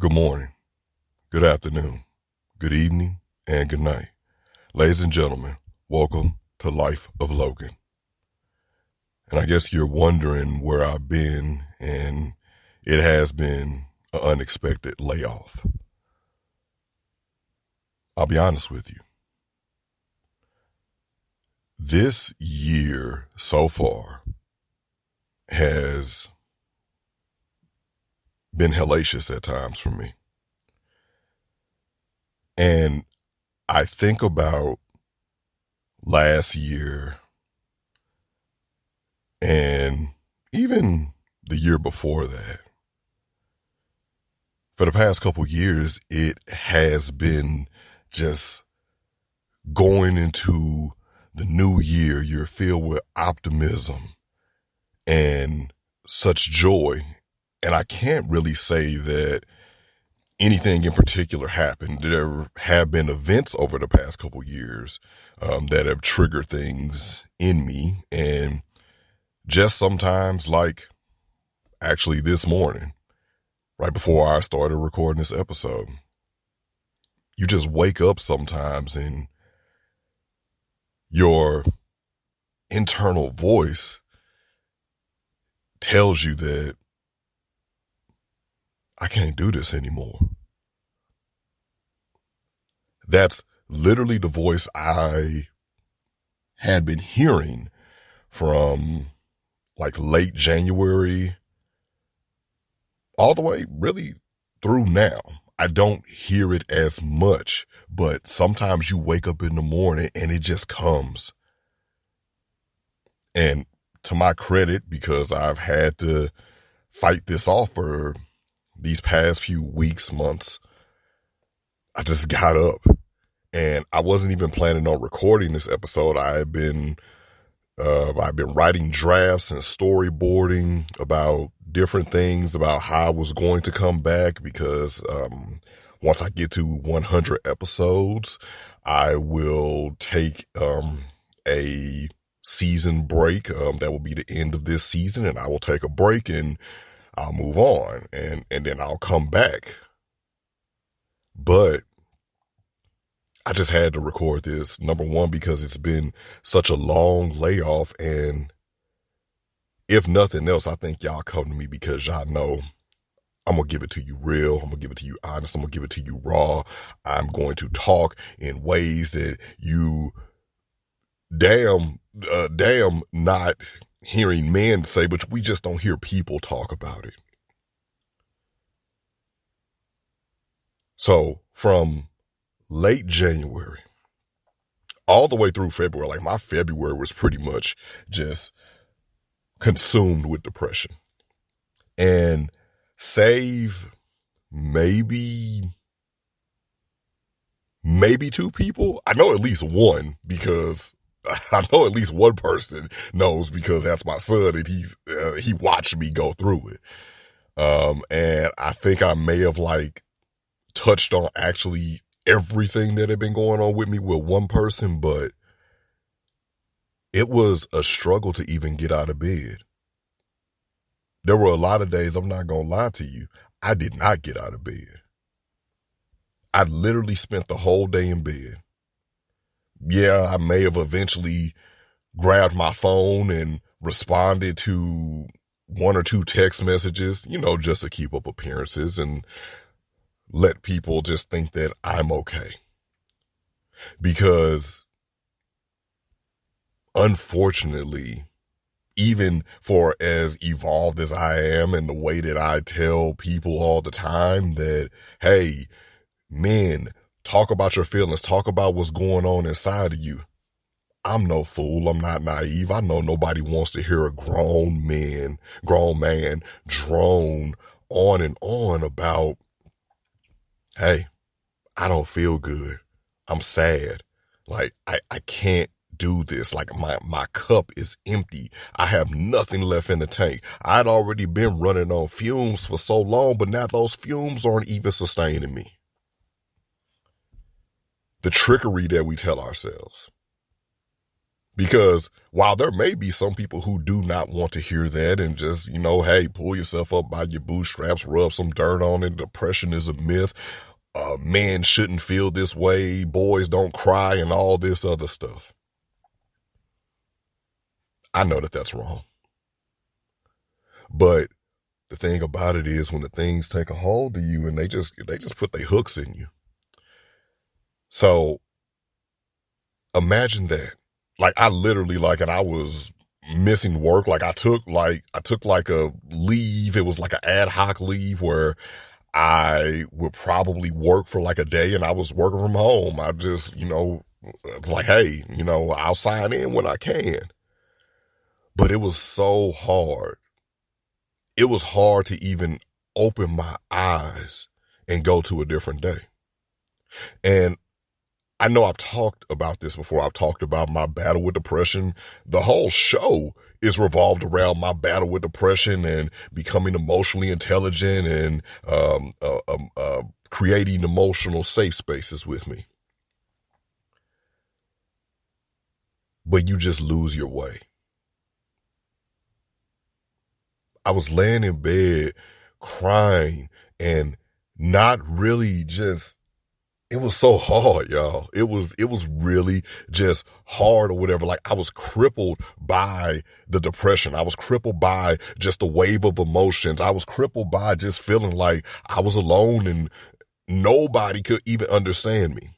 Good morning, good afternoon, good evening, and good night. Ladies and gentlemen, welcome to Life of Logan. And I guess you're wondering where I've been, and it has been an unexpected layoff. I'll be honest with you. This year so far has been hellacious at times for me. And I think about last year and even the year before that. For the past couple years, it has been just going into the new year. You're filled with optimism and such joy. And I can't really say that anything in particular happened. There have been events over the past couple years that have triggered things in me. And just sometimes, like actually this morning, right before I started recording this episode, you just wake up sometimes and your internal voice tells you that I can't do this anymore. That's literally the voice I had been hearing from like late January all the way really through now. I don't hear it as much, but sometimes you wake up in the morning and it just comes. And to my credit, because I've had to fight this off for these past few weeks, months, I just got up, and I wasn't even planning on recording this episode. I've been writing drafts and storyboarding about different things about how I was going to come back, because once I get to 100 episodes, I will take a season break. That will be the end of this season, and I will take a break and I'll move on, and then I'll come back. But I just had to record this, number one, because it's been such a long layoff, and if nothing else, I think y'all come to me because y'all know I'm going to give it to you real. I'm going to give it to you honest. I'm going to give it to you raw. I'm going to talk in ways that you damn not hearing men say, but we just don't hear people talk about it. So from late January all the way through February, like my February was pretty much just consumed with depression. And save maybe two people, I know at least one, because I know at least one person knows, because that's my son, and he watched me go through it. And I think I may have touched on actually everything that had been going on with me with one person, but it was a struggle to even get out of bed. There were a lot of days, I'm not going to lie to you, I did not get out of bed. I literally spent the whole day in bed. Yeah, I may have eventually grabbed my phone and responded to one or two text messages, just to keep up appearances and let people just think that I'm okay. Because unfortunately, even for as evolved as I am, and the way that I tell people all the time that, hey, men, talk about your feelings, talk about what's going on inside of you. I'm no fool. I'm not naive. I know nobody wants to hear a grown man drone on and on about, hey, I don't feel good. I'm sad. I can't do this. My cup is empty. I have nothing left in the tank. I'd already been running on fumes for so long, but now those fumes aren't even sustaining me. The trickery that we tell ourselves. Because while there may be some people who do not want to hear that and just, hey, pull yourself up by your bootstraps, rub some dirt on it. Depression is a myth. Men shouldn't feel this way. Boys don't cry and all this other stuff. I know that that's wrong. But the thing about it is when the things take a hold of you and they just put their hooks in you. So imagine that. Like I literally and I was missing work. Like I took a leave. It was like an ad hoc leave where I would probably work for like a day and I was working from home. I just, it's like, hey, I'll sign in when I can. But it was so hard. It was hard to even open my eyes and go to a different day. And I know I've talked about this before. I've talked about my battle with depression. The whole show is revolved around my battle with depression and becoming emotionally intelligent and creating emotional safe spaces with me. But you just lose your way. I was laying in bed crying and not really it was so hard, y'all. It was really just hard or whatever. Like I was crippled by the depression. I was crippled by just the wave of emotions. I was crippled by just feeling like I was alone and nobody could even understand me.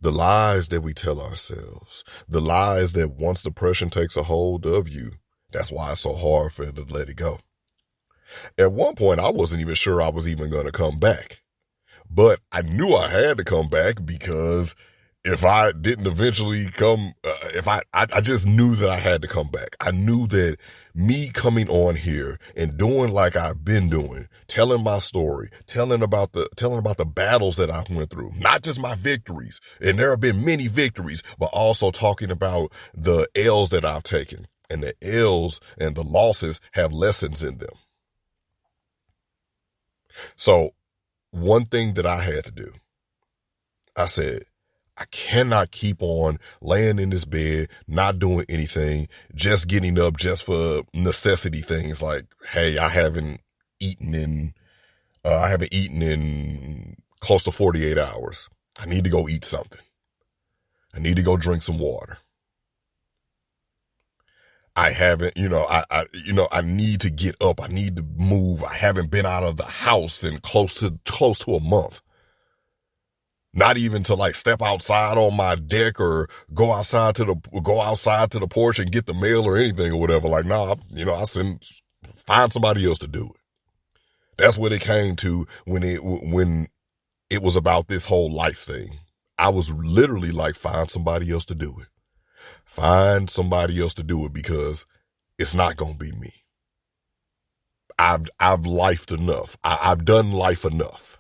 The lies that we tell ourselves, the lies that once depression takes a hold of you, that's why it's so hard for it to let it go. At one point, I wasn't even sure I was even going to come back. But I knew I had to come back because if I didn't eventually come, I just knew that I had to come back. I knew that me coming on here and doing like I've been doing, telling my story, telling about the battles that I went through, not just my victories. And there have been many victories, but also talking about the L's that I've taken. And the L's and the losses have lessons in them. So one thing that I had to do, I said, I cannot keep on laying in this bed, not doing anything, just getting up just for necessity things like, hey, I haven't eaten in close to 48 hours. I need to go eat something. I need to go drink some water. I haven't, I need to get up. I need to move. I haven't been out of the house in close to a month. Not even to like step outside on my deck or go outside to the porch and get the mail or anything or whatever. Like, nah, find somebody else to do it. That's what it came to when it was about this whole life thing. I was literally like, find somebody else to do it. Find somebody else to do it because it's not going to be me. I've lifed enough. I've done life enough.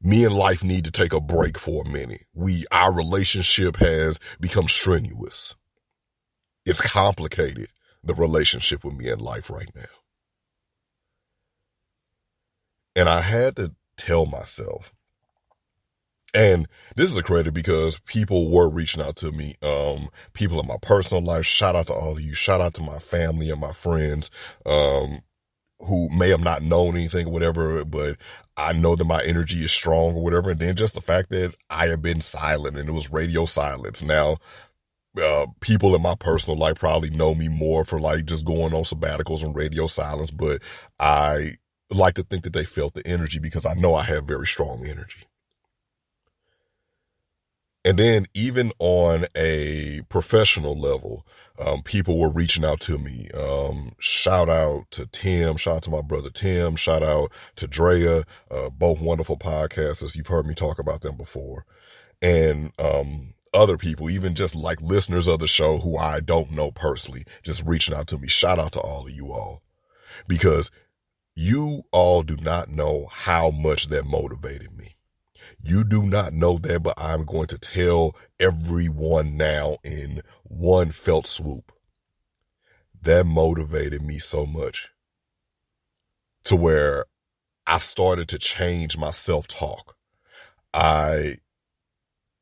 Me and life need to take a break for a minute. Our relationship has become strenuous. It's complicated, the relationship with me and life right now. And I had to tell myself, and this is a credit because people were reaching out to me, people in my personal life. Shout out to all of you. Shout out to my family and my friends, who may have not known anything or whatever, but I know that my energy is strong or whatever. And then just the fact that I have been silent and it was radio silence. Now, people in my personal life probably know me more for like just going on sabbaticals and radio silence, but I like to think that they felt the energy because I know I have very strong energy. And then even on a professional level, people were reaching out to me. Shout out to Tim, shout out to my brother Tim, shout out to Drea, both wonderful podcasters. You've heard me talk about them before. And other people, even just like listeners of the show who I don't know personally, just reaching out to me. Shout out to all of you all. Because you all do not know how much that motivated me. You do not know that, but I'm going to tell everyone now in one felt swoop. That motivated me so much to where I started to change my self-talk. I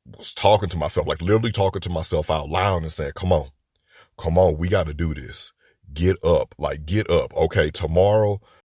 was talking to myself, like literally talking to myself out loud and saying, come on, we got to do this. Get up, like get up. Okay, tomorrow